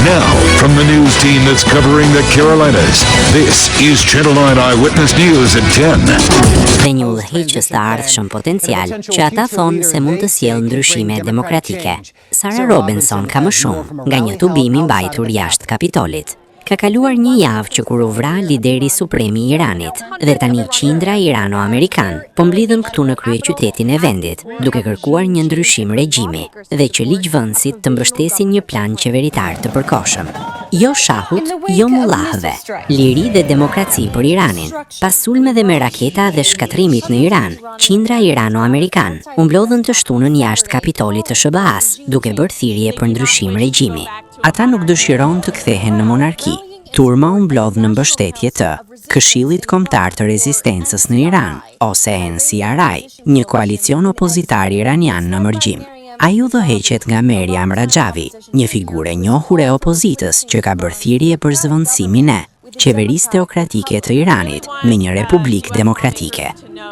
Now, from the news team that's covering the Carolinas, this is Channel 9 Eyewitness News at 10. Dhe një udhëheqës të ardhshëm potencial, që ata thonë se mund të sjellë ndryshime demokratike. Sara Robinson ka më shumë nga një tubim i mbajtur jashtë Kapitolit. Ka kaluar një javë që kur u vra lideri supremi i Iranit dhe tani qindra irano-amerikan po mblidhen këtu në kryeqytetin e vendit, duke kërkuar një ndryshim regjimi dhe që ligjvënësit të mbështesin një plan qeveritar të përkohshëm. Jo shahut, jo mullahëve, liri dhe demokraci për Iranin. Pas sulmeve me raketa dhe shkatrimit në Iran, qindra irano-amerikan u mblodhen të shtunën jashtë Kapitolit të SBA-s, duke bërë thirrje për ndryshim regjimi. Ata nuk dëshiron të kthehen në monarki. Turma u mblodh në mbështetje të Këshillit Kombëtar të Rezistencës në Iran, ose NCRI, një koalicion opozitar iranian në mërgjim. Ai udhëheqet nga Meriam Rajavi, një figurë e njohur e opozitës që ka bërë thirrje për zëvendësimin e qeverisë teokratike të Iranit me një republikë demokratike.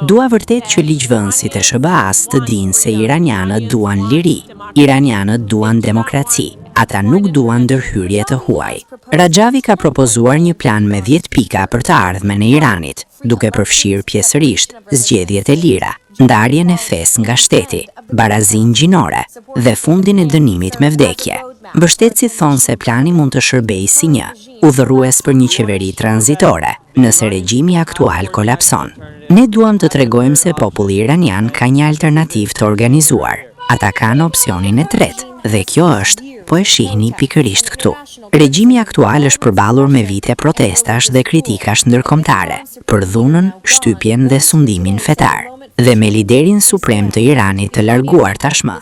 Dua vërtet që ligjvënësit e SBA-s të dinë se iranianët duan liri, iranianët duan demokraci. Ata nuk duan ndërhyrje të huaj. Rajavi ka propozuar një plan me 10 pika për të ardhmen e Iranit, duke përfshirë pjesërisht zgjedhjet e lira, ndarjen e fesë nga shteti, barazin gjinore dhe fundin e dënimit me vdekje. Mbështetësit thonë se plani mund të shërbejë si një udhërues për një qeveri tranzitore, nëse regjimi aktual kolapson. Ne duam të tregojmë se populli iranian ka një alternativë të organizuar. Ata kanë opsionin e tretë, dhe kjo është, po e shihni pikërisht këtu. Regjimi aktual është përballur me vite protestash dhe kritikash ndërkombëtare për dhunën, shtypjen dhe sundimin fetar. Dhe me liderin suprem të Iranit të larguar tashmë.